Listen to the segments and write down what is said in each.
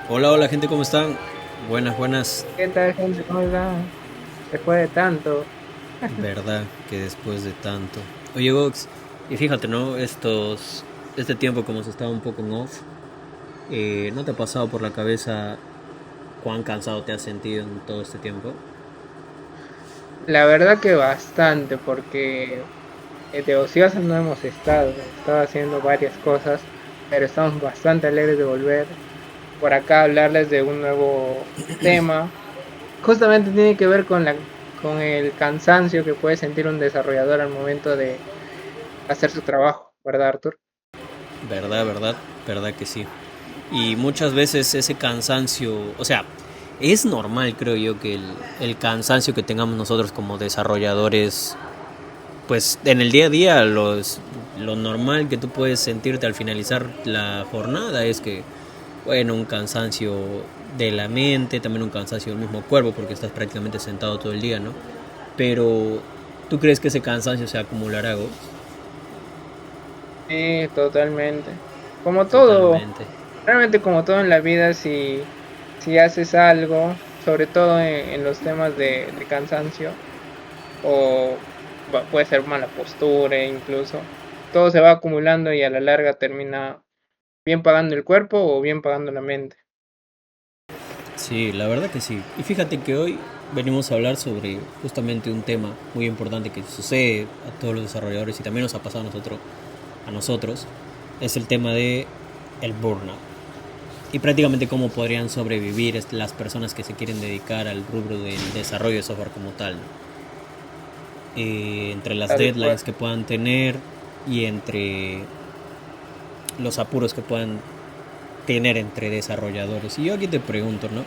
Hola, hola gente, ¿cómo están? Buenas, buenas. ¿Qué tal, gente? ¿Cómo están? Después de tanto. Verdad que después de tanto. Oye, Vox, y fíjate, ¿no? Este tiempo como se estaba un poco en off, ¿no te ha pasado por la cabeza cuán cansado te has sentido en todo este tiempo? La verdad que bastante, porque de ociosos no hemos estado haciendo varias cosas, pero estamos bastante alegres de volver por acá a hablarles de un nuevo tema. Justamente tiene que ver con el cansancio que puede sentir un desarrollador al momento de hacer su trabajo, ¿verdad, Arthur? Verdad, verdad, verdad que sí. Y muchas veces ese cansancio, o sea, es normal, creo yo, que el cansancio que tengamos nosotros como desarrolladores, pues en el día a día lo normal que tú puedes sentirte al finalizar la jornada es que, bueno, un cansancio de la mente, también un cansancio del mismo cuerpo porque estás prácticamente sentado todo el día, ¿no? Pero, ¿tú crees que ese cansancio se acumulará, Ghost? Sí, totalmente. Como todo, Totalmente. realmente como todo en la vida, si haces algo, sobre todo en los temas de cansancio, o puede ser mala postura incluso, todo se va acumulando y a la larga termina bien pagando el cuerpo o bien pagando la mente. Sí, la verdad que sí. Y fíjate que hoy venimos a hablar sobre justamente un tema muy importante que sucede a todos los desarrolladores y también nos ha pasado a nosotros, es el tema de el burnout. Y prácticamente cómo podrían sobrevivir las personas que se quieren dedicar al rubro del desarrollo de software como tal, ¿no? Entre las Tal cual. deadlines que puedan tener y entre los apuros que puedan tener entre desarrolladores. Y yo aquí te pregunto, ¿no?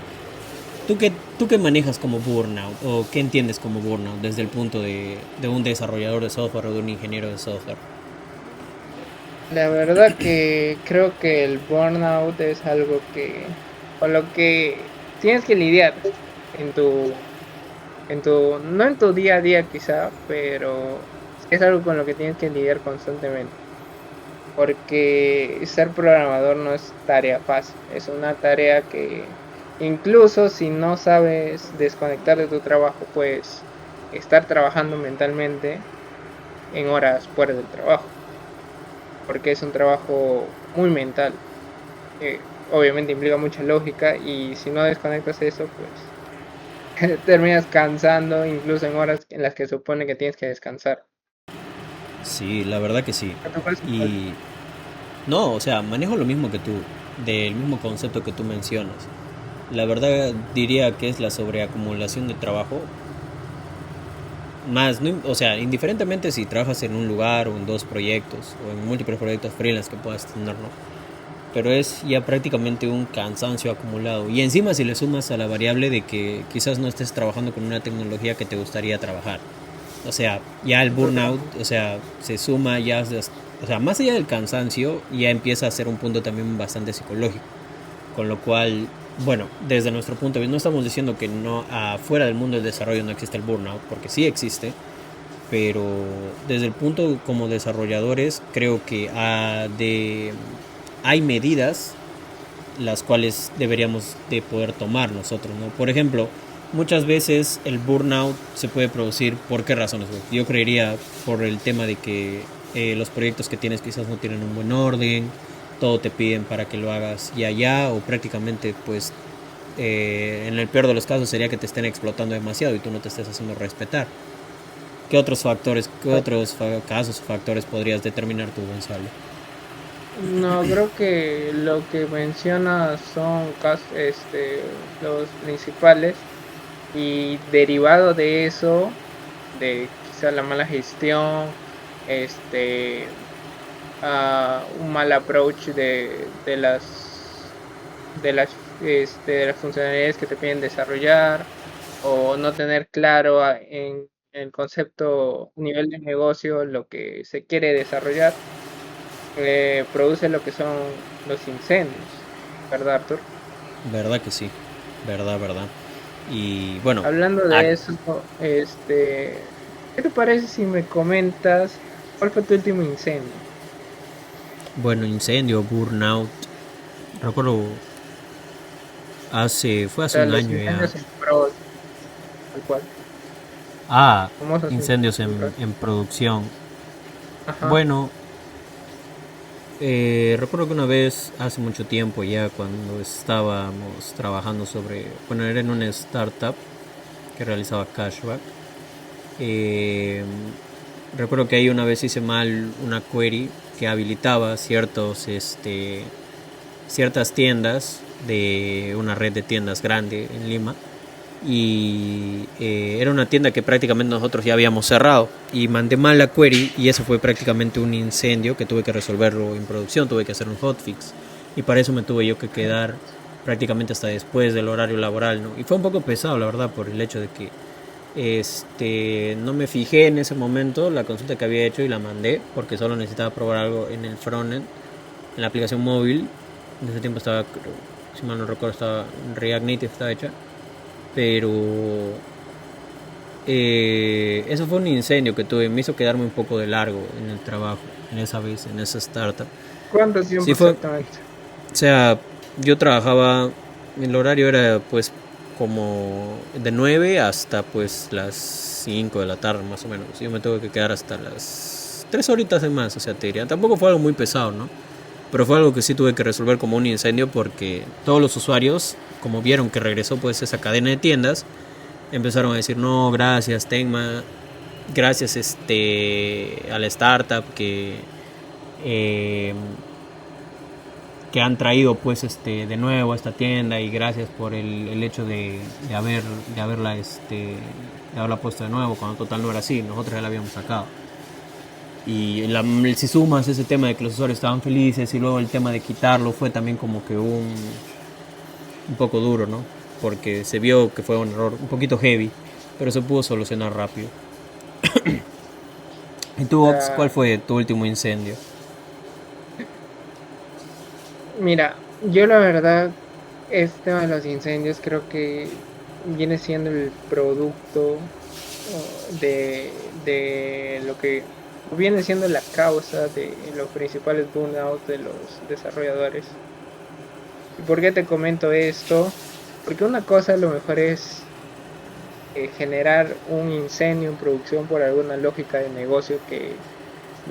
¿Tú qué manejas como burnout o qué entiendes como burnout desde el punto de un desarrollador de software o de un ingeniero de software? La verdad que creo que el burnout es algo con lo que tienes que lidiar en no en tu día a día quizá, pero es algo con lo que tienes que lidiar constantemente, porque ser programador no es tarea fácil, es una tarea que incluso si no sabes desconectar de tu trabajo, puedes estar trabajando mentalmente en horas fuera del trabajo, porque es un trabajo muy mental. Obviamente implica mucha lógica y si no desconectas eso, pues terminas cansando incluso en horas en las que supone que tienes que descansar. Sí, la verdad que sí. ¿A tu caso cuál? Y no, o sea, manejo lo mismo que tú, del mismo concepto que tú mencionas. La verdad diría que es la sobreacumulación de trabajo. Más, no, o sea, indiferentemente si trabajas en un lugar o en dos proyectos o en múltiples proyectos freelance que puedas tener, ¿no? Pero es ya prácticamente un cansancio acumulado. Y encima si le sumas a la variable de que quizás no estés trabajando con una tecnología que te gustaría trabajar. O sea, ya el Otro burnout, trabajo. o sea, se suma ya, o sea, más allá del cansancio, ya empieza a ser un punto también bastante psicológico. Con lo cual, bueno, desde nuestro punto de vista, no estamos diciendo que no afuera del mundo del desarrollo no existe el burnout, porque sí existe, pero desde el punto como desarrolladores creo que hay medidas las cuales deberíamos de poder tomar nosotros, ¿no? Por ejemplo, muchas veces el burnout se puede producir por qué razones. Yo creería por el tema de que los proyectos que tienes quizás no tienen un buen orden, todo te piden para que lo hagas ya o prácticamente pues en el peor de los casos sería que te estén explotando demasiado y tú no te estés haciendo respetar. ¿Qué otros factores, qué otros casos o factores podrías determinar tú, Gonzalo? No, creo que lo que mencionas son los principales y derivado de eso, de quizá la mala gestión, este, un mal approach de las funcionalidades que te piden desarrollar o no tener claro en el concepto nivel de negocio lo que se quiere desarrollar, produce lo que son los incendios, ¿verdad, Arthur? Verdad que sí, verdad, verdad. Y bueno, Hablando ac- de eso, ¿qué te parece si me comentas? ¿Cuál fue tu último incendio? Bueno, incendio, burnout. Recuerdo fue O hace sea, un los año ya. incendios en pro, tal cual. Ah, Famosos incendios incendios en pro. en producción. Ajá. Bueno, recuerdo que una vez, hace mucho tiempo ya, cuando estábamos trabajando bueno, era en una startup que realizaba cashback. eh, Recuerdo que ahí una vez hice mal una query que habilitaba ciertas tiendas de una red de tiendas grande en Lima, y era una tienda que prácticamente nosotros ya habíamos cerrado, y mandé mal la query y eso fue prácticamente un incendio que tuve que resolverlo en producción. Tuve que hacer un hotfix y para eso me tuve yo que quedar prácticamente hasta después del horario laboral, ¿no? Y fue un poco pesado, la verdad, por el hecho de que no me fijé en ese momento la consulta que había hecho y la mandé porque solo necesitaba probar algo en el frontend, en la aplicación móvil. En ese tiempo estaba, si mal no recuerdo, estaba React Native, estaba hecha. Pero eso fue un incendio que tuve, me hizo quedarme un poco de largo en el trabajo, en esa vez, en esa startup. ¿Cuánto tiempo Sí fue, o exactamente? sea, yo trabajaba, el horario era pues como de 9 hasta pues las 5 de la tarde más o menos. Yo me tuve que quedar hasta las 3 horitas de más, o sea, te diría. Tampoco fue algo muy pesado, ¿no? Pero fue algo que sí tuve que resolver como un incendio porque todos los usuarios, como vieron que regresó pues esa cadena de tiendas, empezaron a decir: no, gracias Tecma, gracias a la startup eh, que han traído pues de nuevo a esta tienda, y gracias por el hecho de haber de haberla de haberla puesto de nuevo, cuando total no era así, nosotros ya la habíamos sacado. Y si sumas ese tema de que los usuarios estaban felices y luego el tema de quitarlo, fue también como que un poco duro, ¿no? Porque se vio que fue un error un poquito heavy, pero se pudo solucionar rápido. ¿Y tú, Ox, cuál sea, fue tu último incendio? mira, yo la verdad, este tema de los incendios creo que viene siendo el producto de lo que viene siendo la causa de los principales burnout de los desarrolladores. ¿Y por qué te comento esto? Porque una cosa a lo mejor es generar un incendio en producción por alguna lógica de negocio que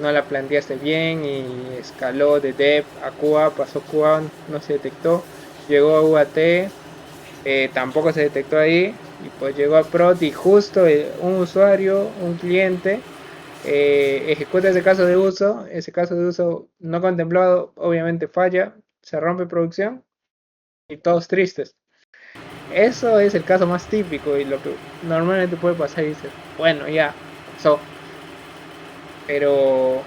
no la planteaste bien y escaló de dev a QA, pasó QA, no se detectó, llegó a UAT, tampoco se detectó ahí, y pues llegó a prod y justo un usuario, un cliente, ejecuta ese caso de uso no contemplado, obviamente falla, se rompe producción y todos tristes. Eso es el caso más típico y lo que normalmente puede pasar y dices, bueno, ya, pasó, pero,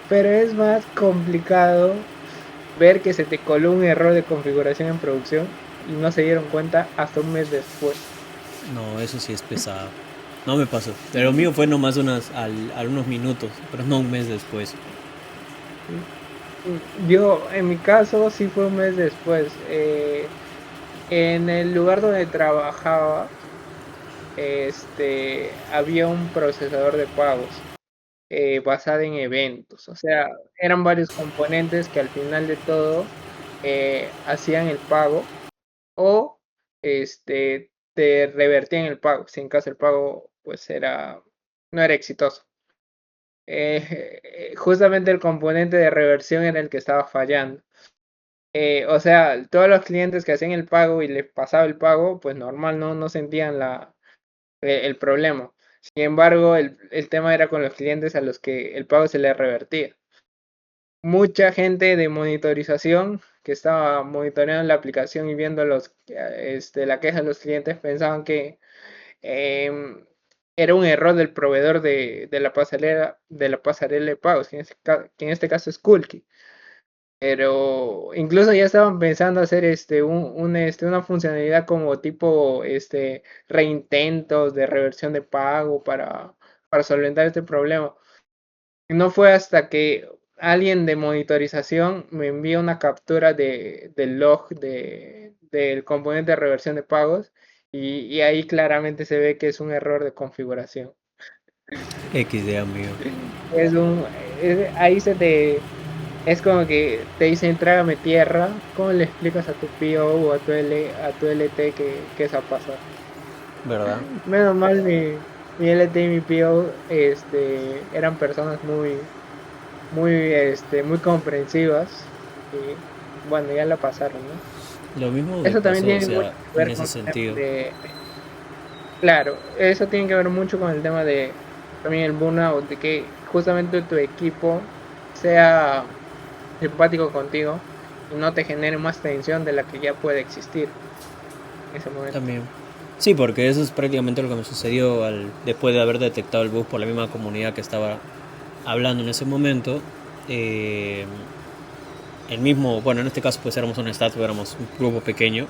pero es más complicado ver que se te coló un error de configuración en producción y no se dieron cuenta hasta un mes después. No, eso sí es pesado. No me pasó. Pero lo mío fue nomás unos minutos, pero no un mes después. Yo, en mi caso, sí fue un mes después. En el lugar donde trabajaba, había un procesador de pagos basado en eventos. O sea, eran varios componentes que al final de todo hacían el pago o te revertían el pago, si en caso el pago pues no era exitoso. Justamente el componente de reversión era el que estaba fallando. O sea, todos los clientes que hacían el pago y les pasaba el pago, pues normal, no sentían el problema. Sin embargo, el tema era con los clientes a los que el pago se les revertía. Mucha gente de monitorización que estaba monitoreando la aplicación y viendo la queja de los clientes pensaban que em, era un error del proveedor de la pasarela de pagos, que en este caso es Kulki. Pero incluso ya estaban pensando hacer una funcionalidad como tipo reintentos de reversión de pago para solventar este problema. No fue hasta que alguien de monitorización me envía una captura del log del componente de reversión de pagos y ahí claramente se ve que es un error de configuración. XD, amigo. Es un, ahí se te, es como que te dicen trágame tierra, ¿cómo le explicas a tu PO o a tu LT que eso pasa? ¿Verdad? Menos mal mi LT y mi PO eran personas muy comprensivas y bueno, ya la pasaron, ¿no? Lo mismo me Eso también pasó, o tiene mucho sea, que en ver ese con el tema sentido. claro, eso tiene que ver mucho con el tema de también el burnout, de que justamente tu equipo sea simpático contigo y no te genere más tensión de la que ya puede existir en ese momento. También. Sí, porque eso es prácticamente lo que me sucedió después de haber detectado el bug por la misma comunidad que estaba hablando en ese momento. Eh, el mismo, bueno, en este caso pues éramos una startup, éramos un grupo pequeño.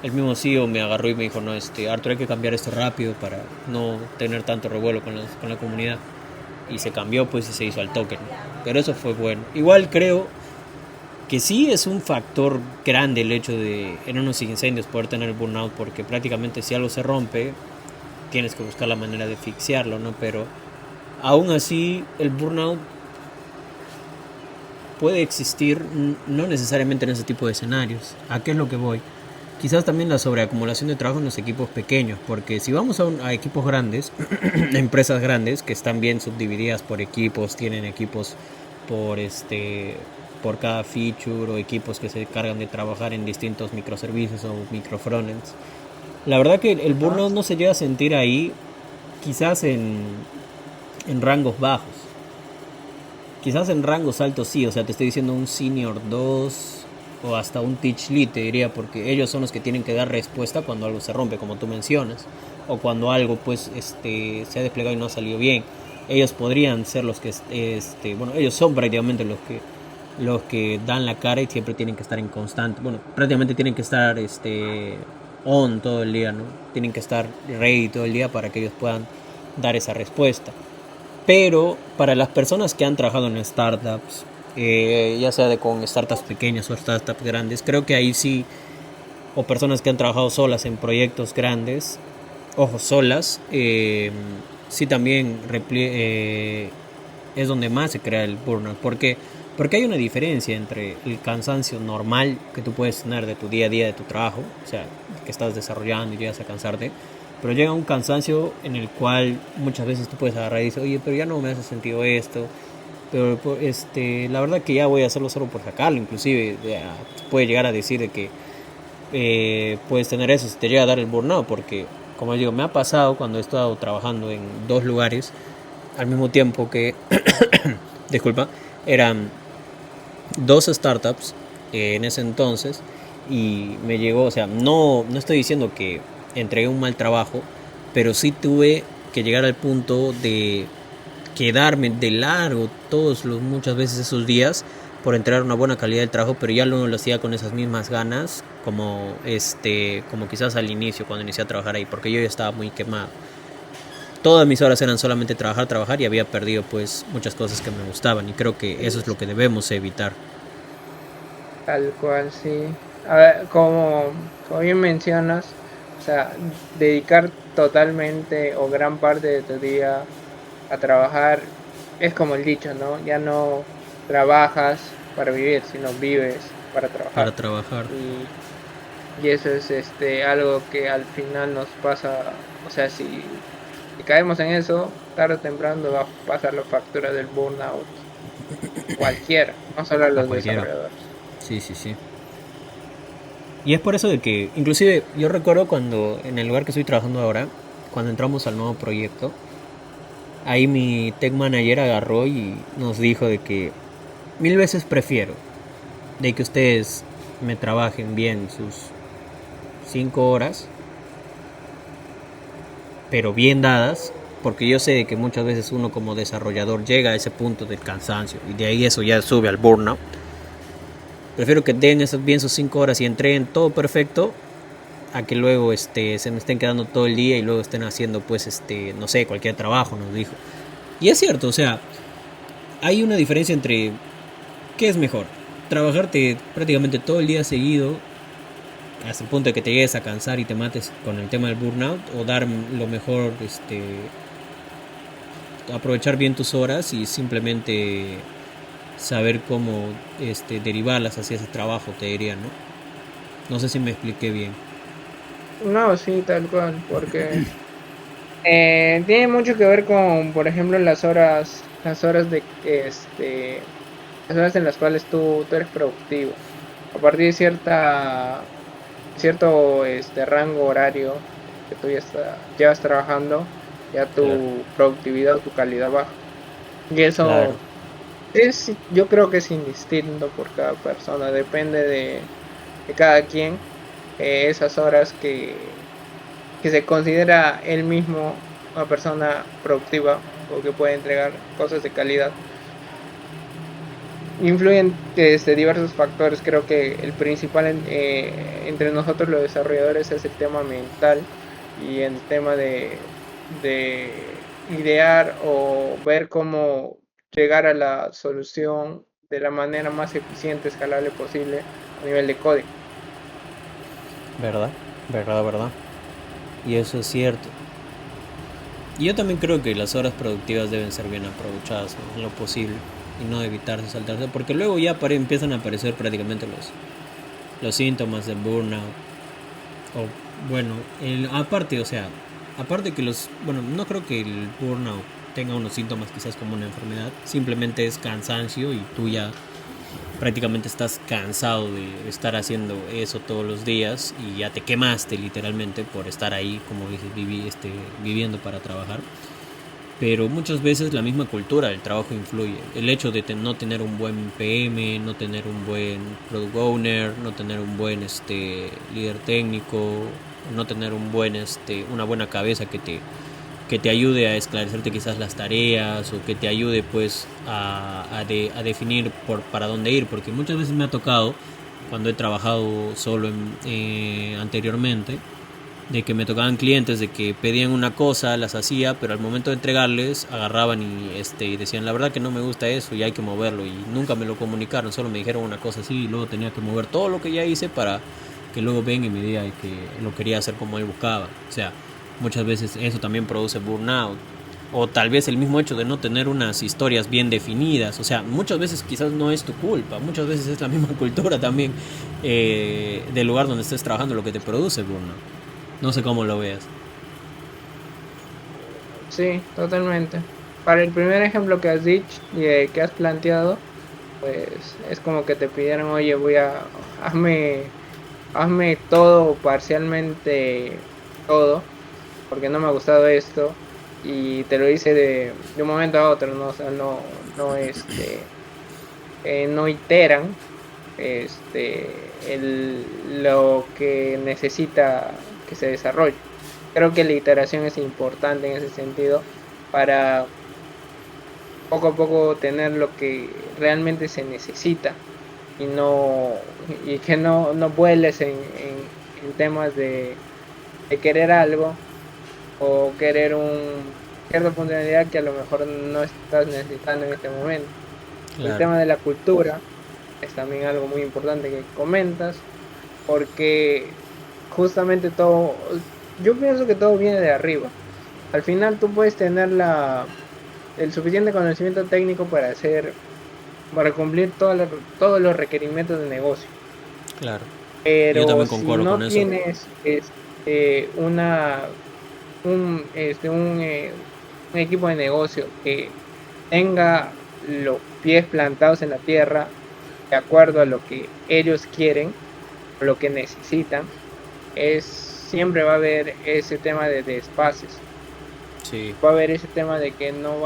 El mismo CEO me agarró y me dijo, no, Arthur, hay que cambiar esto rápido para no tener tanto revuelo con la comunidad. Y se cambió pues y se hizo al token. Pero eso fue bueno. Igual creo que sí es un factor grande el hecho de en unos incendios poder tener burnout, porque prácticamente si algo se rompe tienes que buscar la manera de fixearlo, ¿no? Pero aún así el burnout puede existir no necesariamente en ese tipo de escenarios. ¿A qué es lo que voy? Quizás también la sobreacumulación de trabajo en los equipos pequeños, porque si vamos a equipos grandes, empresas grandes que están bien subdivididas por equipos, tienen equipos por por cada feature o equipos que se encargan de trabajar en distintos microservicios o microfrontends. La verdad que el ¿No? burnout no se llega a sentir ahí, quizás en rangos bajos. Quizás en rangos altos sí, o sea, te estoy diciendo un Senior 2 o hasta un Teach Lead, te diría, porque ellos son los que tienen que dar respuesta cuando algo se rompe, como tú mencionas, o cuando algo pues se ha desplegado y no ha salido bien. Ellos podrían ser los que, bueno, ellos son prácticamente los que dan la cara y siempre tienen que estar en constante, bueno, prácticamente tienen que estar on todo el día, ¿no? Tienen que estar ready todo el día para que ellos puedan dar esa respuesta. Pero para las personas que han trabajado en startups, ya sea con startups pequeñas o startups grandes, creo que ahí sí, o personas que han trabajado solas en proyectos grandes, ojo, solas, sí también es donde más se crea el burnout. Porque hay una diferencia entre el cansancio normal que tú puedes tener de tu día a día, de tu trabajo, o sea, que estás desarrollando y llegas a cansarte, pero llega un cansancio en el cual muchas veces tú puedes agarrar y dices, oye, pero ya no me hace sentido esto, pero la verdad que ya voy a hacerlo solo por sacarlo, inclusive puede llegar a decir de que puedes tener eso si te llega a dar el burnout, porque como les digo, me ha pasado cuando he estado trabajando en dos lugares al mismo tiempo que, disculpa, eran dos startups en ese entonces y me llegó, o sea, no estoy diciendo que entregué un mal trabajo, pero sí tuve que llegar al punto de quedarme de largo muchas veces esos días por entregar una buena calidad del trabajo, pero ya no lo hacía con esas mismas ganas como como quizás al inicio cuando inicié a trabajar ahí, porque yo ya estaba muy quemado. Todas mis horas eran solamente trabajar, trabajar y había perdido pues muchas cosas que me gustaban y creo que eso es lo que debemos evitar. Tal cual, sí. A ver, como bien mencionas, o sea, dedicar totalmente o gran parte de tu día a trabajar es como el dicho, ¿no? Ya no trabajas para vivir, sino vives para Para trabajar. trabajar. Y, y eso es algo que al final nos pasa, o sea, si caemos en eso, tarde o temprano va a pasar la factura del burnout cualquiera, no solo a A los cualquiera. desarrolladores. Sí, sí, sí. Y es por eso de que, inclusive, yo recuerdo cuando, en el lugar que estoy trabajando ahora, cuando entramos al nuevo proyecto, ahí mi tech manager agarró y nos dijo de que mil veces prefiero de que ustedes me trabajen bien sus 5 horas, pero bien dadas, porque yo sé de que muchas veces uno como desarrollador llega a ese punto del cansancio y de ahí eso ya sube al burnout. Prefiero que den bien sus 5 horas y entreguen todo perfecto a que luego se me estén quedando todo el día y luego estén haciendo pues no sé, cualquier trabajo, nos dijo. Y es cierto, o sea, hay una diferencia entre qué es mejor, trabajarte prácticamente todo el día seguido hasta el punto de que te llegues a cansar y te mates con el tema del burnout, o dar lo mejor aprovechar bien tus horas y simplemente saber cómo derivarlas hacia ese trabajo, te diría, ¿no? No sé si me expliqué bien. No, sí, tal cual, porque tiene mucho que ver con, por ejemplo, las horas las horas en las cuales tú eres productivo. A partir de cierto rango horario que tú llevas trabajando, ya Claro, tu productividad o tu calidad baja. Y claro, eso yo creo que es indistinto por cada persona, depende de cada quien, esas horas que se considera él mismo una persona productiva o que puede entregar cosas de calidad. Influyen diversos factores. Creo que el principal entre nosotros los desarrolladores es el tema mental y el tema de idear o ver cómo llegar a la solución de la manera más eficiente, escalable posible a nivel de código. verdad, verdad, verdad. Y eso es cierto. Y yo también creo que las horas productivas deben ser bien aprovechadas, ¿no? En lo posible y no evitarse saltarse, porque luego ya empiezan a aparecer prácticamente los síntomas del burnout. O bueno, aparte, o sea, aparte que bueno, no creo que el burnout tenga unos síntomas quizás como una enfermedad, simplemente es cansancio y tú ya prácticamente estás cansado de estar haciendo eso todos los días y ya te quemaste literalmente por estar ahí, como dices, viviendo para trabajar. Pero muchas veces la misma cultura del trabajo influye. El hecho de no tener un buen PM, no tener un buen product owner, no tener un buen líder técnico, no tener una buena cabeza que te ayude a esclarecerte quizás las tareas o que te ayude pues a definir para dónde ir, porque muchas veces me ha tocado cuando he trabajado solo anteriormente, de que me tocaban clientes de que pedían una cosa, las hacía, pero al momento de entregarles agarraban y decían la verdad que no me gusta eso y hay que moverlo, y nunca me lo comunicaron, solo me dijeron una cosa así y luego tenía que mover todo lo que ya hice para que luego venga y me diga que lo quería hacer como él buscaba. O sea, muchas veces eso también produce burnout. O tal vez el mismo hecho de no tener unas historias bien definidas. O sea, muchas veces quizás no es tu culpa. Muchas veces es la misma cultura también del lugar donde estés trabajando lo que te produce burnout. No sé cómo lo veas. Sí, totalmente. Para el primer ejemplo que has dicho y que has planteado, pues es como que te pidieran, oye, hazme todo, parcialmente todo, porque no me ha gustado esto, y te lo hice de un momento a otro, ¿no? O sea, no iteran lo que necesita que se desarrolle. Creo que la iteración es importante en ese sentido para poco a poco tener lo que realmente se necesita y que no vueles en temas de querer algo o querer cierta funcionalidad que a lo mejor no estás necesitando en este momento. El Claro, tema de la cultura es también algo muy importante que comentas, porque justamente yo pienso que todo viene de arriba. Al final tú puedes tener el suficiente conocimiento técnico para cumplir todos los requerimientos de negocio. claro. Yo Pero también si concuerdo con no eso. tienes un equipo de negocio que tenga los pies plantados en la tierra de acuerdo a lo que ellos quieren, o lo que necesitan, siempre va a haber ese tema de despaces. Sí, Va a haber ese tema de que no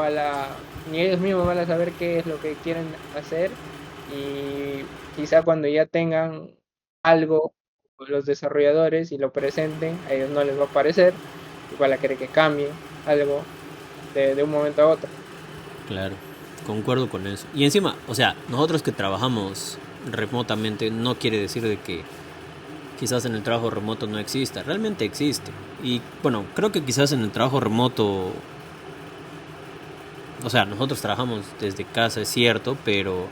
ni ellos mismos van a saber qué es lo que quieren hacer, y quizá cuando ya tengan algo, los desarrolladores, y lo presenten, a ellos no les va a parecer y van a querer que cambien algo de un momento a otro. claro. Concuerdo con eso. Y encima, o sea, nosotros que trabajamos remotamente no quiere decir de que quizás en el trabajo remoto no exista. Realmente existe. Y bueno, creo que quizás en el trabajo remoto, o sea, nosotros trabajamos desde casa, es cierto, pero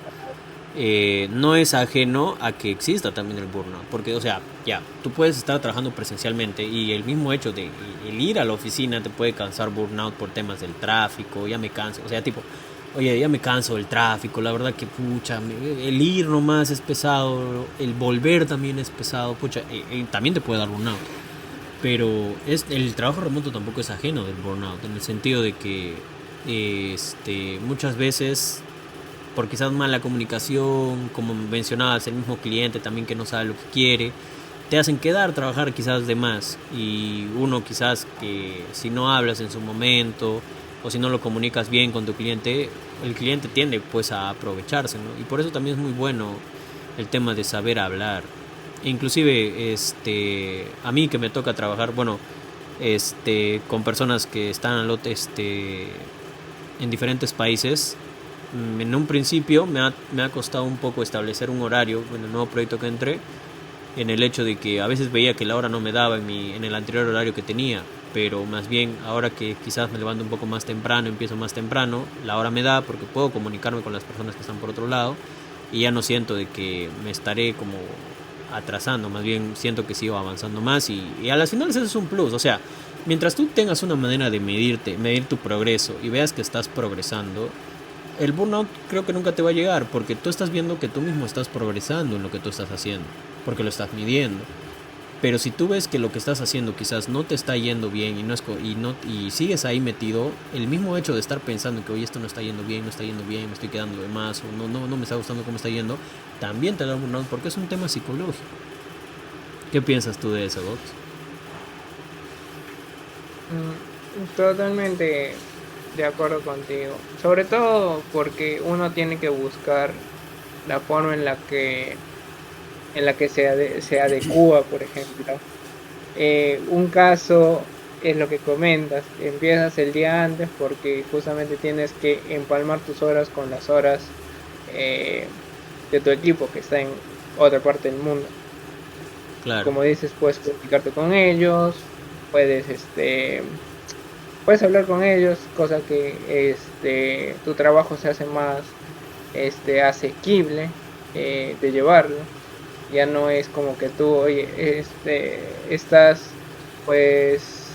no es ajeno a que exista también el burnout. Porque, o sea, ya, tú puedes estar trabajando presencialmente y el mismo hecho de el ir a la oficina te puede causar burnout por temas del tráfico, ya me canso, o sea, tipo, oye, ya me canso del tráfico, la verdad que pucha, el ir nomás es pesado, el volver también es pesado, pucha, también te puede dar burnout. Pero el trabajo remoto tampoco es ajeno del burnout, en el sentido de que muchas veces por quizás mala comunicación, como mencionabas, el mismo cliente también que no sabe lo que quiere, te hacen quedar trabajar quizás de más y uno quizás que si no hablas en su momento o si no lo comunicas bien con tu cliente, el cliente tiende pues a aprovecharse, ¿no? Y por eso también es muy bueno el tema de saber hablar. Inclusive a mí que me toca trabajar, bueno, con personas que están en diferentes países. En un principio me ha costado un poco establecer un horario en el nuevo proyecto que entré, en el hecho de que a veces veía que la hora no me daba en el anterior horario que tenía, pero más bien ahora que quizás me levanto un poco más temprano, empiezo más temprano, la hora me da porque puedo comunicarme con las personas que están por otro lado y ya no siento de que me estaré como atrasando, más bien siento que sigo avanzando más y a las finales eso es un plus, o sea, mientras tú tengas una manera de medir tu progreso y veas que estás progresando, el burnout creo que nunca te va a llegar porque tú estás viendo que tú mismo estás progresando en lo que tú estás haciendo, porque lo estás midiendo. Pero si tú ves que lo que estás haciendo quizás no te está yendo bien y sigues ahí metido, el mismo hecho de estar pensando que oye esto no está yendo bien, no está yendo bien, me estoy quedando de más o no me está gustando cómo está yendo, también te da un burnout porque es un tema psicológico. ¿Qué piensas tú de eso, Gox? Totalmente de acuerdo contigo. Sobre todo porque uno tiene que buscar la forma en la que se adecua, por ejemplo. Un caso es lo que comentas, empiezas el día antes porque justamente tienes que empalmar tus horas con las horas eh, de tu equipo que está en otra parte del mundo. Claro, Como dices, puedes comunicarte con ellos, puedes puedes hablar con ellos, cosa que tu trabajo se hace más asequible de llevarlo. Ya no es como que tú, oye, estás pues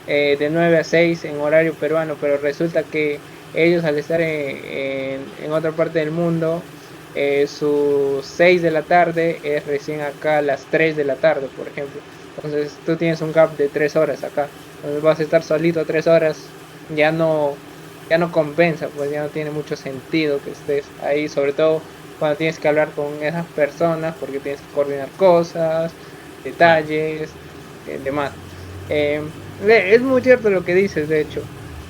de 9 a 6 en horario peruano, pero resulta que ellos al estar en otra parte del mundo, sus 6 de la tarde es recién acá a las 3 de la tarde, por ejemplo. Entonces tú tienes un gap de 3 horas acá. Entonces vas a estar solito 3 horas, ya no, ya no compensa, pues ya no tiene mucho sentido que estés ahí, sobre todo cuando tienes que hablar con esas personas, porque tienes que coordinar cosas, claro. detalles, demás. Eh, es muy cierto lo que dices, de hecho,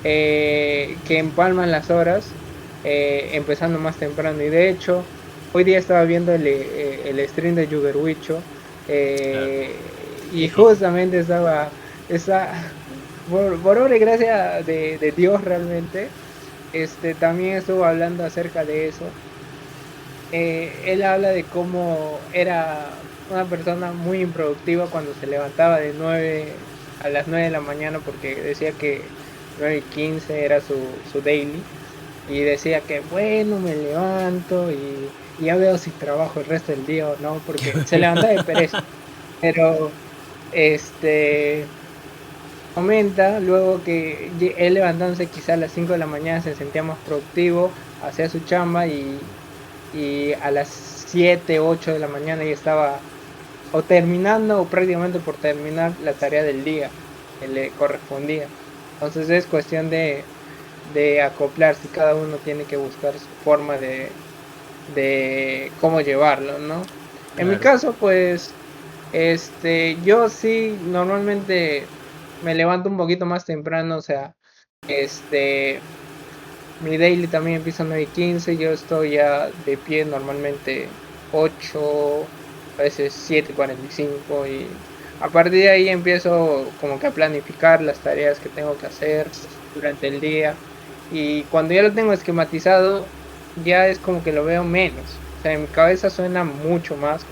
que empalman las horas empezando más temprano. Y de hecho, hoy día estaba viendo el stream de Yugerwicho Claro. y justamente está por obra y gracia de Dios realmente, también estuvo hablando acerca de eso. Él habla de cómo era una persona muy improductiva cuando se levantaba de 9 a las 9 de la mañana porque decía que 9:15 era su daily y decía que bueno, me levanto y ya veo si trabajo el resto del día o no, porque se levantaba de pereza, pero este comenta luego que él levantándose quizá a las 5 de la mañana se sentía más productivo, hacía su chamba y a las 7 8 de la mañana ya estaba o terminando o prácticamente por terminar la tarea del día que le correspondía. Entonces es cuestión de acoplarse, cada uno tiene que buscar su forma de cómo llevarlo, ¿no? En mi Claro. caso, pues, yo sí normalmente me levanto un poquito más temprano, o sea, este, mi daily también empieza a 9:15, yo estoy ya de pie normalmente 8, a veces 7:45 y a partir de ahí empiezo como que a planificar las tareas que tengo que hacer durante el día y cuando ya lo tengo esquematizado ya es como que lo veo menos, o sea, en mi cabeza suena mucho más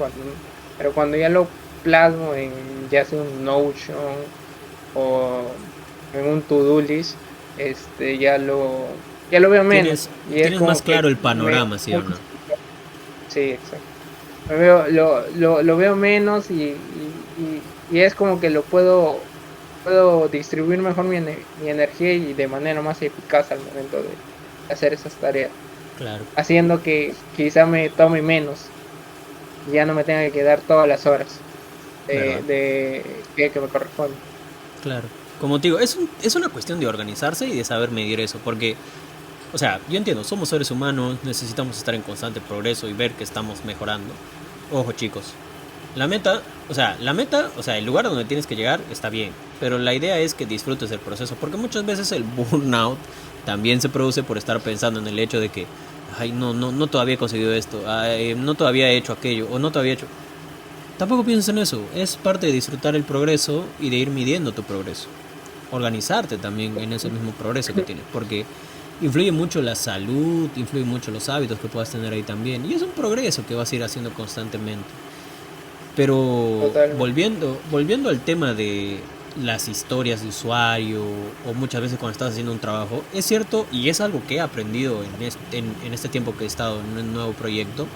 pero cuando ya lo plasmo en ya sea un Notion o en un to-do list, ya lo veo menos Tienes, y es tienes más como que claro el me panorama, ¿sí o no? Sí, exacto. Lo veo menos y es como que puedo distribuir mejor mi energía y de manera más eficaz al momento de hacer esas tareas, Claro, haciendo que quizá me tome menos y ya no me tenga que quedar todas las horas ¿verdad? que me corresponde. Claro. Como te digo, es una cuestión de organizarse y de saber medir eso, porque, o sea, yo entiendo, somos seres humanos, necesitamos estar en constante progreso y ver que estamos mejorando. Ojo chicos, la meta, el lugar donde tienes que llegar está bien, pero la idea es que disfrutes del proceso, porque muchas veces el burnout también se produce por estar pensando en el hecho de que, ay, no todavía he conseguido esto, ay, no todavía he hecho aquello, o no todavía he hecho. Tampoco pienses en eso, es parte de disfrutar el progreso y de ir midiendo tu progreso. Organizarte también en ese mismo progreso que tienes, porque influye mucho la salud, influye mucho los hábitos que puedas tener ahí también, y es un progreso que vas a ir haciendo constantemente. Pero Totalmente. volviendo al tema de las historias de usuario o muchas veces cuando estás haciendo un trabajo, es cierto y es algo que he aprendido en este tiempo que he estado en un nuevo proyecto,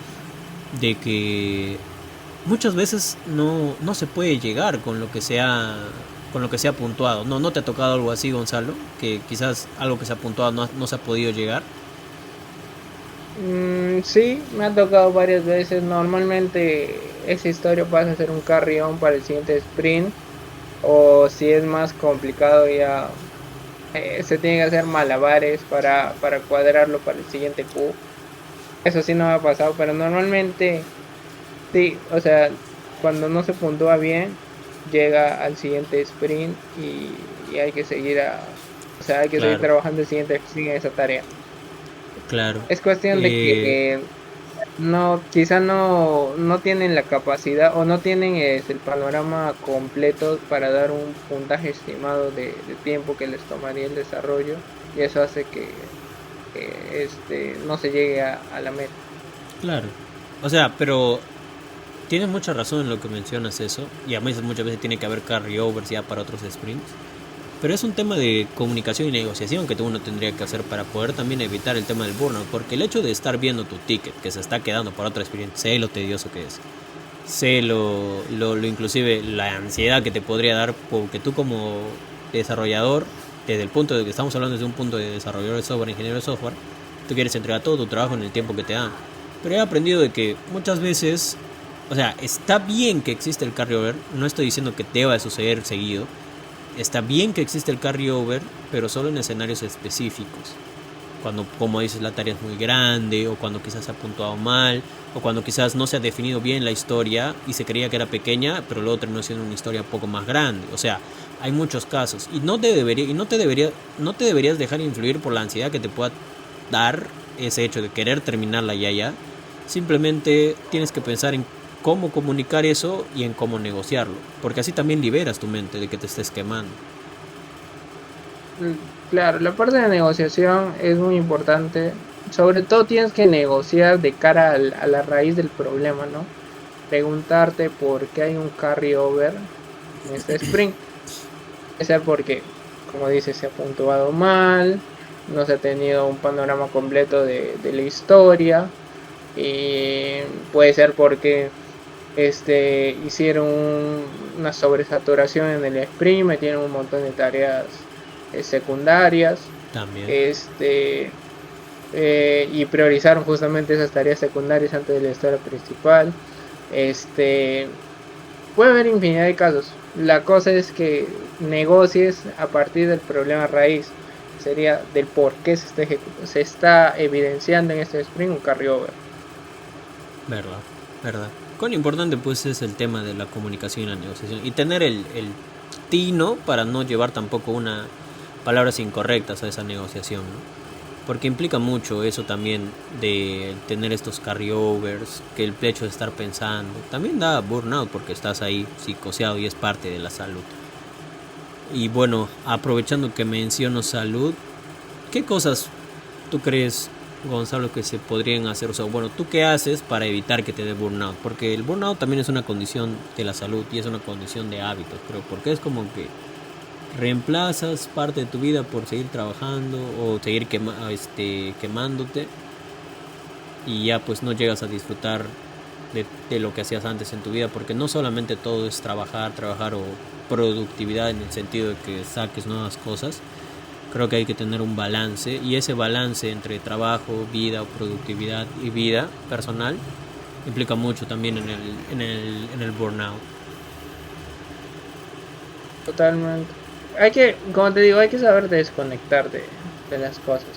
de que muchas veces no se puede llegar con lo que se ha puntuado. No te ha tocado algo así, Gonzalo, que quizás algo que se ha puntuado no se ha podido llegar. Sí, me ha tocado varias veces. Normalmente esa historia pasa a ser un carry-on para el siguiente sprint. O si es más complicado ya se tiene que hacer malabares para cuadrarlo para el siguiente Q. Eso sí no me ha pasado, pero normalmente sí, o sea, cuando no se puntúa bien, llega al siguiente sprint y hay que o sea, hay que seguir Claro, trabajando el siguiente sprint en esa tarea. claro. Es cuestión de Eh, que quizá no tienen la capacidad o no tienen el panorama completo para dar un puntaje estimado de tiempo que les tomaría el desarrollo y eso hace que no se llegue a la meta. claro. O sea, pero tienes mucha razón en lo que mencionas eso, y a veces muchas veces tiene que haber carryovers ya para otros sprints. Pero es un tema de comunicación y negociación que uno tendría que hacer para poder también evitar el tema del burnout, porque el hecho de estar viendo tu ticket que se está quedando para otra experiencia, sé lo tedioso que es, sé lo inclusive la ansiedad que te podría dar, porque tú como desarrollador, desde el punto de que estamos hablando desde un punto de desarrollador de software, ingeniero de software, tú quieres entregar todo tu trabajo en el tiempo que te dan. Pero he aprendido de que muchas veces, o sea, está bien que existe el carryover, no estoy diciendo que deba de suceder seguido, está bien que existe el carryover, pero solo en escenarios específicos. Cuando, como dices, la tarea es muy grande, o cuando quizás se ha puntuado mal, o cuando quizás no se ha definido bien la historia y se creía que era pequeña, pero luego terminó siendo una historia un poco más grande. O sea, hay muchos casos y no te deberías dejar influir por la ansiedad que te pueda dar ese hecho de querer terminarla ya. Simplemente tienes que pensar en cómo comunicar eso y en cómo negociarlo, porque así también liberas tu mente de que te estés quemando. Mm, Claro, la parte de negociación es muy importante. Sobre todo tienes que negociar de cara a la raíz del problema, ¿no? Preguntarte por qué hay un carryover en este sprint. Puede ser porque, como dices, se ha puntuado mal, no se ha tenido un panorama completo de la historia, y puede ser porque hicieron una sobresaturación en el sprint, metieron un montón de tareas secundarias, También, este, y priorizaron justamente esas tareas secundarias antes de la historia principal. Este, Puede haber infinidad de casos. La cosa es que negocies a partir del problema raíz. Sería del por qué se está evidenciando en este sprint un carryover. verdad, verdad. Con lo importante pues es el tema de la comunicación y la negociación y tener el tino para no llevar tampoco una palabras incorrectas a esa negociación, ¿no? Porque implica mucho eso también de tener estos carryovers, que el hecho de estar pensando, también da burnout porque estás ahí psicoseado y es parte de la salud. Y bueno, aprovechando que menciono salud, ¿qué cosas tú crees, Gonzalo, que se podrían hacer? O sea, bueno, ¿tú qué haces para evitar que te dé burnout? Porque el burnout también es una condición de la salud y es una condición de hábitos, creo, porque es como que reemplazas parte de tu vida por seguir trabajando o seguir quemándote. y ya pues no llegas a disfrutar de lo que hacías antes en tu vida, porque no solamente todo es trabajar o productividad en el sentido de que saques nuevas cosas. Creo que hay que tener un balance, y ese balance entre trabajo, vida o productividad y vida personal implica mucho también en el burnout. Totalmente. Hay que, como te digo, hay que saber desconectar de las cosas,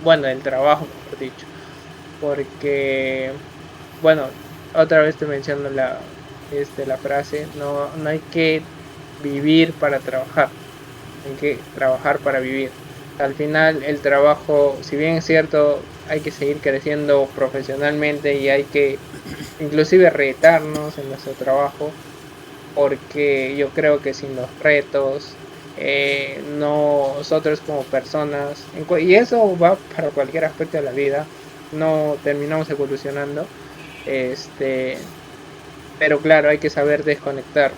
bueno, del trabajo, mejor dicho, porque, bueno, otra vez te menciono la frase, no hay que vivir para trabajar, hay que trabajar para vivir. Al final, el trabajo, si bien es cierto, hay que seguir creciendo profesionalmente y hay que inclusive retarnos en nuestro trabajo, porque yo creo que sin los retos, nosotros como personas, y eso va para cualquier aspecto de la vida, no terminamos evolucionando, este, pero claro, hay que saber desconectar,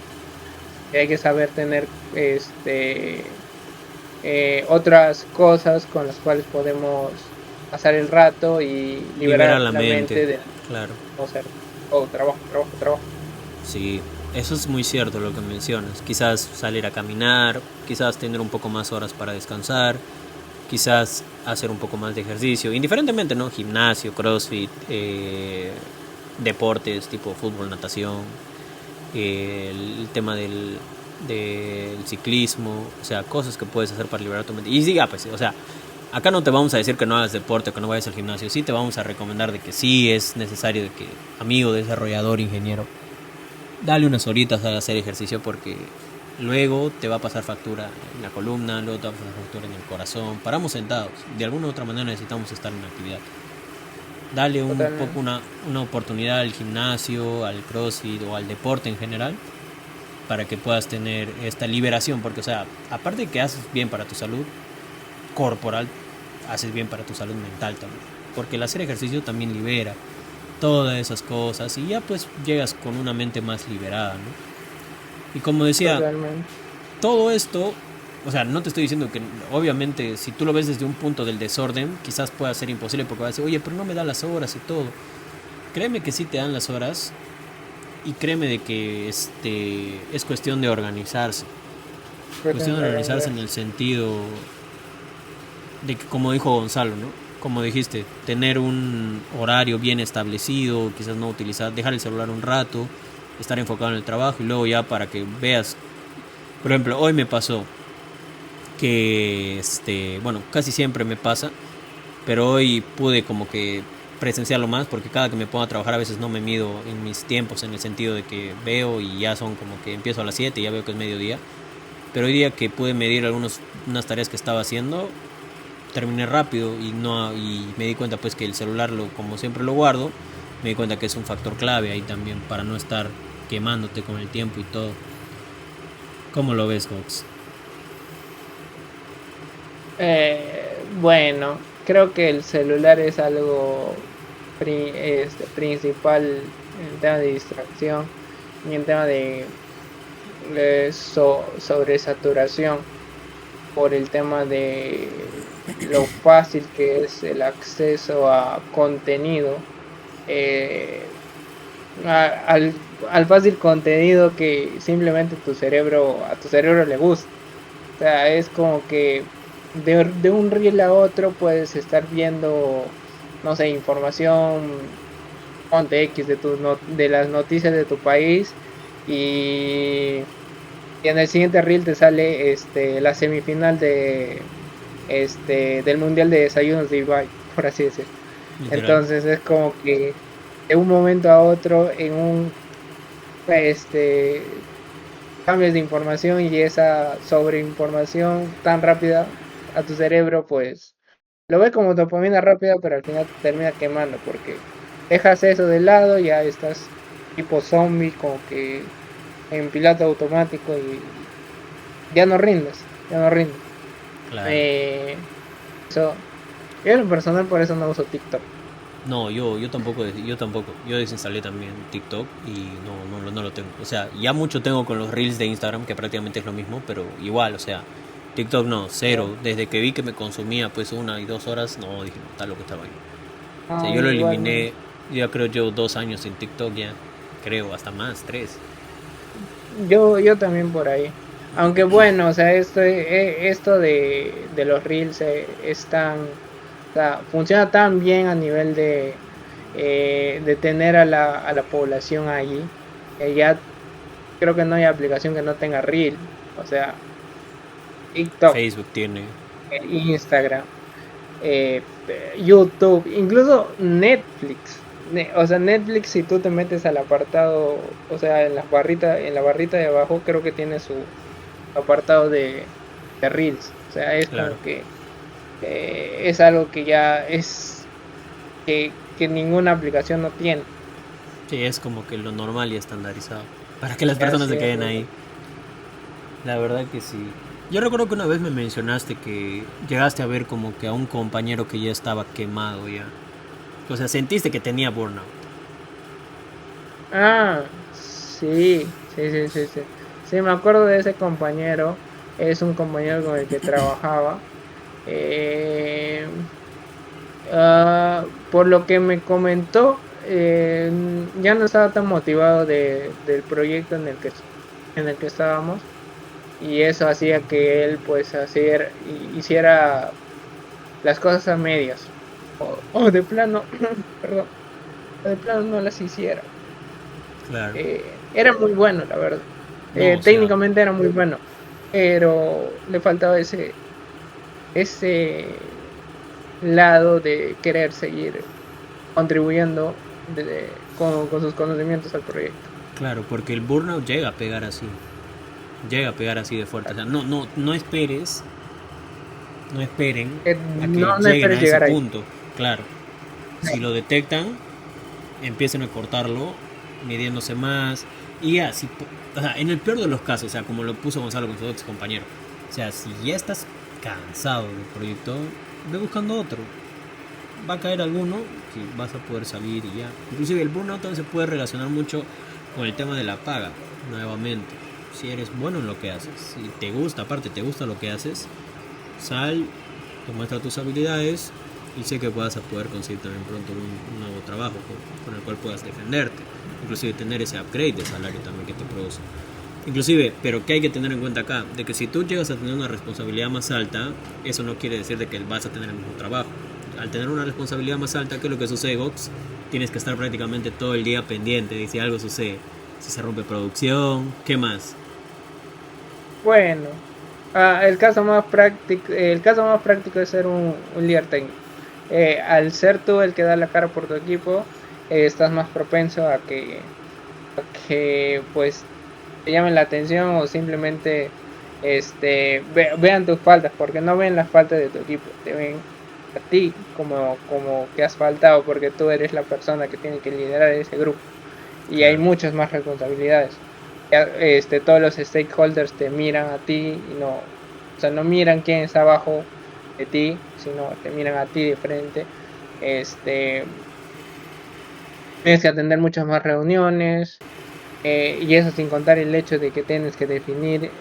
hay que saber tener otras cosas con las cuales podemos pasar el rato y Liberar liberar la la mente, mente de claro. no ser trabajo, trabajo, trabajo. Sí, eso es muy cierto lo que mencionas. Quizás salir a caminar, quizás tener un poco más horas para descansar, quizás hacer un poco más de ejercicio, indiferentemente, ¿no? Gimnasio, CrossFit, deportes tipo fútbol, natación, el tema del ciclismo, o sea, cosas que puedes hacer para liberar tu mente. Y sí, pues, o sea, acá no te vamos a decir que no hagas deporte, que no vayas al gimnasio, sí te vamos a recomendar de que sí es necesario, de que amigo, desarrollador, ingeniero, dale unas horitas a hacer ejercicio, porque luego te va a pasar factura en la columna, luego te va a pasar factura en el corazón. Paramos sentados, de alguna u otra manera necesitamos estar en actividad. Dale un poco Totalmente. una oportunidad al gimnasio, al CrossFit o al deporte en general, para que puedas tener esta liberación, porque o sea, aparte de que haces bien para tu salud corporal, haces bien para tu salud mental también, porque el hacer ejercicio también libera todas esas cosas, y ya pues llegas con una mente más liberada, ¿no? Y como decía, Totalmente. todo esto, o sea, no te estoy diciendo que, obviamente, si tú lo ves desde un punto del desorden, quizás pueda ser imposible, porque vas a decir, oye, pero no me da las horas y todo. Créeme que sí te dan las horas, y créeme de que es cuestión de organizarse. Cuestión de organizarse en el sentido de que, como dijo Gonzalo, ¿no? Como dijiste, tener un horario bien establecido, quizás no utilizar, dejar el celular un rato, estar enfocado en el trabajo, y luego ya para que veas. Por ejemplo, hoy me pasó que, bueno, casi siempre me pasa, pero hoy pude como que presenciarlo más, porque cada que me pongo a trabajar a veces no me mido en mis tiempos, en el sentido de que veo y ya son como que empiezo a las 7 y ya veo que es mediodía. Pero hoy día que pude medir unas tareas que estaba haciendo, terminé rápido, y me di cuenta pues que el celular, como siempre lo guardo, me di cuenta que es un factor clave ahí también para no estar quemándote con el tiempo y todo. ¿Cómo lo ves, Gox? Bueno, creo que el celular es algo principal en tema de distracción y en tema de sobresaturación por el tema de lo fácil que es el acceso a contenido, eh, al fácil contenido que simplemente a tu cerebro le gusta. O sea, es como que de un reel a otro puedes estar viendo, no sé, información, ponte X de las noticias de tu país, y, y en el siguiente reel te sale la semifinal del Mundial de Desayunos de Ibai, por así decirlo. Literal. Entonces es como que de un momento a otro en un este cambios de información, y esa sobreinformación tan rápida a tu cerebro, pues lo ve como dopamina rápida, pero al final te termina quemando porque dejas eso de lado, ya estás tipo zombie, como que en piloto automático, y ya no rindes, ya no rindes. Claro. Eh, eso, yo en lo personal por eso no uso TikTok. No, yo tampoco, yo tampoco. Yo desinstalé también TikTok y no lo tengo. O sea, ya mucho tengo con los reels de Instagram, que prácticamente es lo mismo, pero igual, o sea, TikTok no, cero. ¿No? Desde que vi que me consumía pues 1 y 2 horas, no, dije, no, está lo que estaba ahí. O sea, No, yo lo igualmente. eliminé, ya creo llevo 2 años en TikTok ya, creo, hasta más, 3. Yo también por ahí. Aunque bueno, o sea, esto de los reels es tan, o sea, funciona tan bien a nivel de tener a la población allí. Ya creo que no hay aplicación que no tenga reel. O sea, TikTok, Facebook tiene, Instagram, YouTube, incluso Netflix. O sea, Netflix, si tú te metes al apartado, o sea, en la barrita de abajo, creo que tiene su apartado de Reels. O sea, es claro. como que es algo que ya es que ninguna aplicación no tiene. Sí, es como que lo normal y estandarizado, para que las personas Así se es. queden ahí. La verdad que sí. Yo recuerdo que una vez me mencionaste que llegaste a ver como que a un compañero que ya estaba quemado ya. O sea, sentiste que tenía burnout. Ah, sí, sí, sí, sí, sí. Sí, me acuerdo de ese compañero. Es un compañero con el que trabajaba. Eh, por lo que me comentó, ya no estaba tan motivado del proyecto en el que estábamos. Y eso hacía que él pues hiciera las cosas a medias o de plano, perdón, o de plano no las hiciera. Claro. Era muy bueno, la verdad. No, o sea, Técnicamente era muy bueno, pero le faltaba ese lado de querer seguir contribuyendo con sus conocimientos al proyecto. claro, porque el burnout llega a pegar así. Llega a pegar así de fuerte. O sea, no esperes, no esperen a que No lleguen esperes a ese llegar ahí. punto. Claro, si lo detectan, empiecen a cortarlo, midiéndose más. Y ya, si, o sea, en el peor de los casos, o sea, como lo puso Gonzalo con su ex compañero, o sea, si ya estás cansado del proyecto, ve buscando otro. Va a caer alguno que vas a poder salir y ya. Inclusive el burnout también se puede relacionar mucho con el tema de la paga, nuevamente. Si eres bueno en lo que haces, si te gusta, aparte te gusta lo que haces, sal, demuestra tus habilidades y sé que vas a poder conseguir también pronto un nuevo trabajo con el cual puedas defenderte, inclusive tener ese upgrade de salario también que te produce. Inclusive, pero que hay que tener en cuenta acá, de que si tú llegas a tener una responsabilidad más alta, eso no quiere decir de que vas a tener el mismo trabajo. Al tener una responsabilidad más alta, ¿qué es lo que sucede, Gox? Tienes que estar prácticamente todo el día pendiente de si algo sucede. Si se rompe producción, ¿qué más? Bueno, el caso más práctico es ser un líder técnico. Al ser tú el que da la cara por tu equipo, estás más propenso a que pues te llamen la atención o simplemente vean tus faltas, porque no ven las faltas de tu equipo, te ven a ti como que has faltado, porque tú eres la persona que tiene que liderar ese grupo y hay Claro, muchas más responsabilidades. Ya, todos los stakeholders te miran a ti y no, o sea, no miran quién está abajo de ti, sino te miran a ti de frente. Este, tienes que atender muchas más reuniones, y eso sin contar el hecho de que tienes que definir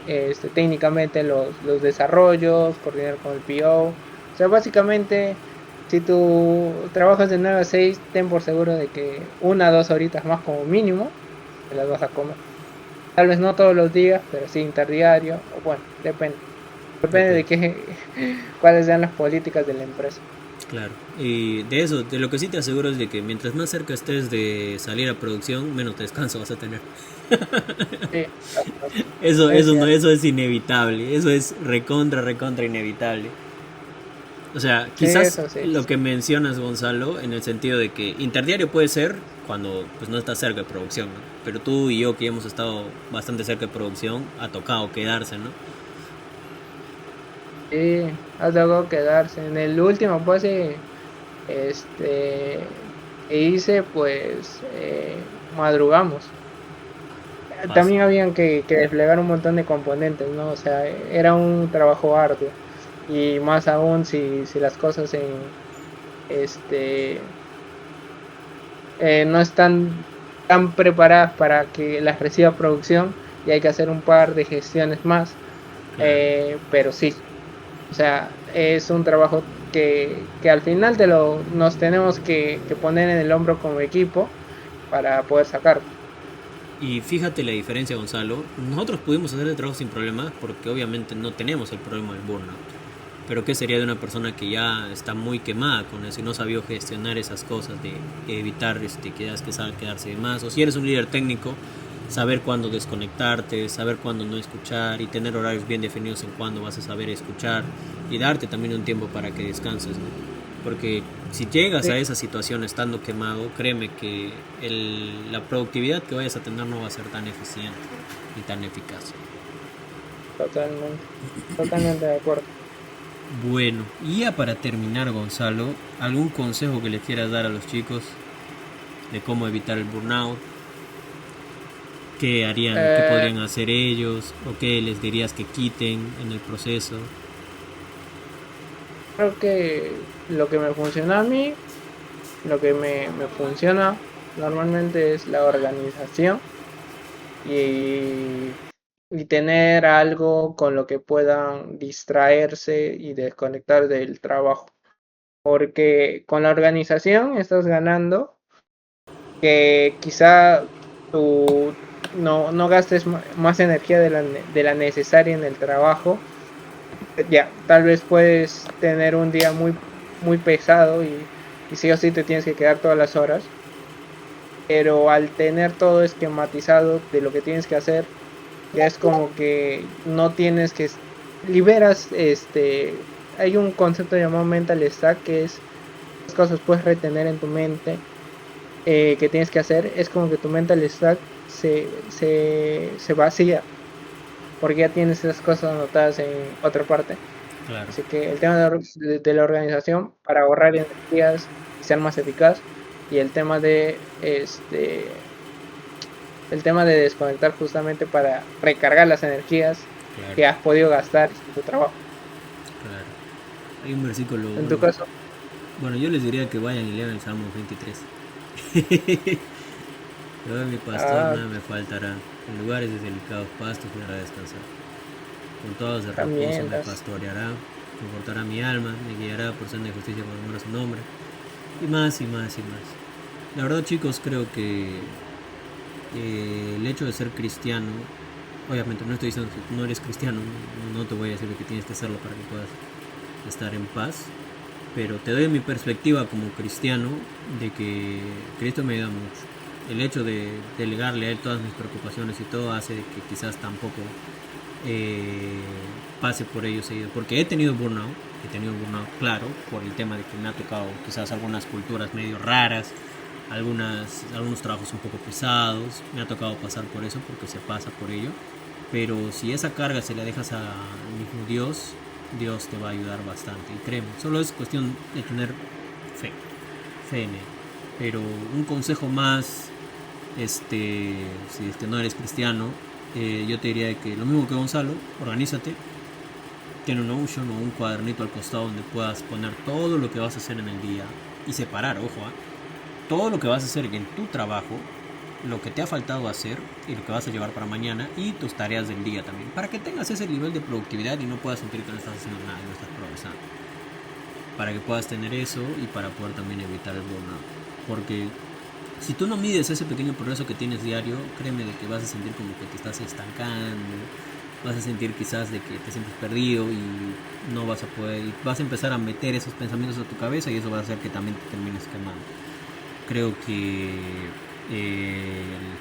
técnicamente los desarrollos, coordinar con el PO. O sea, básicamente, si tú trabajas de 9 a 6, ten por seguro de que 1 o 2 horitas más como mínimo te las vas a comer. Tal vez no todos los días, pero sí interdiario, o bueno, depende. Depende de depende. qué, cuáles sean las políticas de la empresa. Claro. Y de eso, de lo que sí te aseguro es de que mientras más cerca estés de salir a producción, menos descanso vas a tener. Sí, es Eso no, cierto. eso es inevitable. Eso es recontra, recontra inevitable. O sea, Sí, quizás eso sí. lo que mencionas, Gonzalo, en el sentido de que interdiario puede ser cuando pues no estás cerca de producción, ¿no? Pero tú y yo que hemos estado bastante cerca de producción, ha tocado quedarse, ¿no? Sí, ha tocado quedarse. En el último pase que hice, pues madrugamos. Pasa. También habían que desplegar un montón de componentes, ¿no? O sea, era un trabajo arduo. Y más aún si las cosas este, no están tan preparadas para que las reciba producción y hay que hacer un par de gestiones más. Claro. Pero sí, o sea, es un trabajo que al final nos tenemos que poner en el hombro como equipo para poder sacar. Y fíjate la diferencia, Gonzalo. Nosotros pudimos hacer el trabajo sin problemas porque obviamente no tenemos el problema del burnout. Pero ¿qué sería de una persona que ya está muy quemada con eso y no sabía gestionar esas cosas de evitar quedarse de más? O si eres un líder técnico, saber cuándo desconectarte, saber cuándo no escuchar y tener horarios bien definidos en cuándo vas a saber escuchar y darte también un tiempo para que descanses, ¿no? Porque si llegas a esa situación estando quemado, créeme que la productividad que vayas a tener no va a ser tan eficiente ni tan eficaz. Totalmente, totalmente de acuerdo. Bueno, y ya para terminar, Gonzalo, ¿algún consejo que le quieras dar a los chicos de cómo evitar el burnout? ¿Qué harían, qué Eh, podrían hacer ellos? ¿O qué les dirías que quiten en el proceso? Creo que lo que me funciona a mí, lo que me funciona normalmente es la organización y, y tener algo con lo que puedan distraerse y desconectar del trabajo. Porque con la organización estás ganando que quizá tú no gastes más energía de la necesaria en el trabajo. Ya, tal vez puedes tener un día muy pesado y sí o sí te tienes que quedar todas las horas, pero al tener todo esquematizado de lo que tienes que hacer, ya es como que no tienes que liberas hay un concepto llamado mental stack que es las cosas puedes retener en tu mente que tienes que hacer, es como que tu mental stack se vacía porque ya tienes esas cosas anotadas en otra parte. Claro, Así que el tema de la organización para ahorrar energías y ser más eficaz y el tema de desconectar justamente para recargar las energías claro, que has podido gastar en tu trabajo. claro. Hay un versículo, En tu caso, bueno, yo les diría que vayan y lean el Salmo 23. Yo de mi pastor ah, nada me faltará. En lugares de delicados pastos me hará descansar. Con todas de reposo también me pastoreará. Confortará mi alma, me guiará por senda de justicia por amor a su nombre. Y más y más y más. La verdad, chicos, creo que el hecho de ser cristiano, obviamente no estoy diciendo que no eres cristiano, no te voy a decir que tienes que hacerlo para que puedas estar en paz, pero te doy mi perspectiva como cristiano de que Cristo me ayuda mucho. El hecho de delegarle a Él todas mis preocupaciones y todo hace que quizás tampoco eh, pase por ello seguido. Porque he tenido burnout, claro, por el tema de que me ha tocado quizás algunas culturas medio raras, algunos trabajos un poco pesados, me ha tocado pasar por eso porque se pasa por ello. Pero si esa carga se la dejas a mismo Dios, Dios te va a ayudar bastante. Y créeme, solo es cuestión de tener fe, fe en Él. Pero un consejo más, si es que no eres cristiano, yo te diría que lo mismo que Gonzalo, organízate, ten un Notion o un cuadernito al costado donde puedas poner todo lo que vas a hacer en el día y separar, ojo, todo lo que vas a hacer en tu trabajo, lo que te ha faltado hacer y lo que vas a llevar para mañana y tus tareas del día también, para que tengas ese nivel de productividad y no puedas sentir que no estás haciendo nada, no estás progresando, para que puedas tener eso y para poder también evitar el burnout, porque si tú no mides ese pequeño progreso que tienes diario, créeme de que vas a sentir como que te estás estancando, vas a sentir quizás de que te sientes perdido y no vas a poder, y vas a empezar a meter esos pensamientos a tu cabeza y eso va a hacer que también te termines quemando. Creo que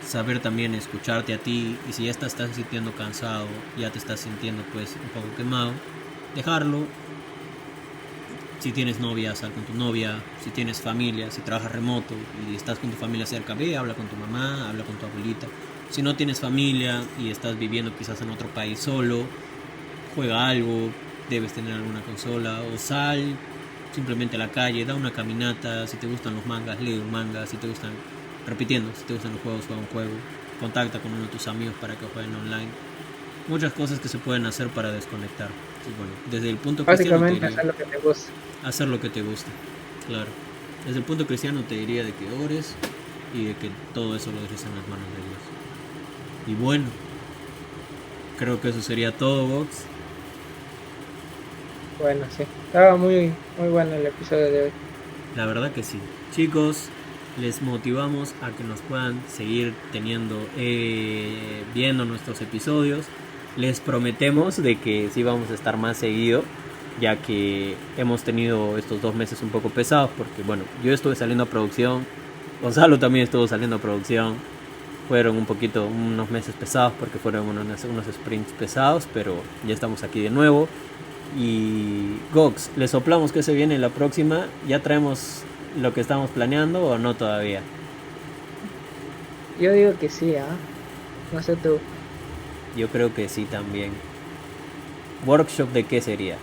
saber también escucharte a ti y si ya estás sintiendo cansado, ya te estás sintiendo pues un poco quemado, dejarlo. Si tienes novia, sal con tu novia. Si tienes familia, si trabajas remoto y estás con tu familia cerca, ve, habla con tu mamá, habla con tu abuelita. Si no tienes familia y estás viviendo quizás en otro país solo, juega algo, debes tener alguna consola o sal simplemente a la calle, da una caminata. Si te gustan los mangas, lee un manga. Si te gustan, repitiendo, si te gustan los juegos, juega un juego. Contacta con uno de tus amigos para que jueguen online. Muchas cosas que se pueden hacer para desconectar. Sí, bueno, desde el punto cristiano te básicamente diría hacer lo que te gusta. hacer lo que te guste, claro. Desde el punto cristiano te diría de que ores y de que todo eso lo dejes en las manos de Dios. Y bueno, creo que eso sería todo, Vox. Bueno, sí, estaba muy, muy bueno el episodio de hoy. La verdad que sí. Chicos, les motivamos a que nos puedan seguir viendo nuestros episodios. Les prometemos de que sí vamos a estar más seguido, ya que hemos tenido estos 2 meses un poco pesados, porque bueno, yo estuve saliendo a producción, Gonzalo también estuvo saliendo a producción. Fueron unos meses pesados porque fueron unos sprints pesados, pero ya estamos aquí de nuevo. Y Gox, ¿le soplamos que se viene la próxima? ¿Ya traemos lo que estamos planeando o no todavía? Yo digo que sí, ¿ah? No sé tú. Yo creo que sí también. ¿Workshop de qué sería?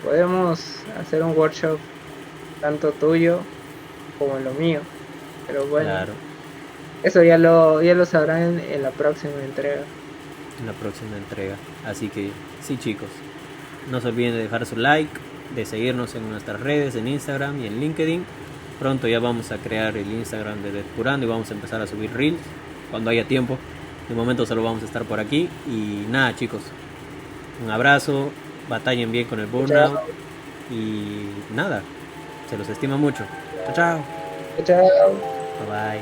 Podemos hacer un workshop tanto tuyo como lo mío, pero bueno, Claro, eso ya lo sabrán en la próxima entrega. en la próxima entrega. Así que sí, chicos, no se olviden de dejar su like, de seguirnos en nuestras redes, en Instagram y en LinkedIn. Pronto ya vamos a crear el Instagram de Depurando y vamos a empezar a subir reels cuando haya tiempo. De momento solo vamos a estar por aquí. Y nada, chicos, un abrazo, batallen bien con el burnout Chao, y nada, se los estima mucho. Chao, chao. chao. Bye bye.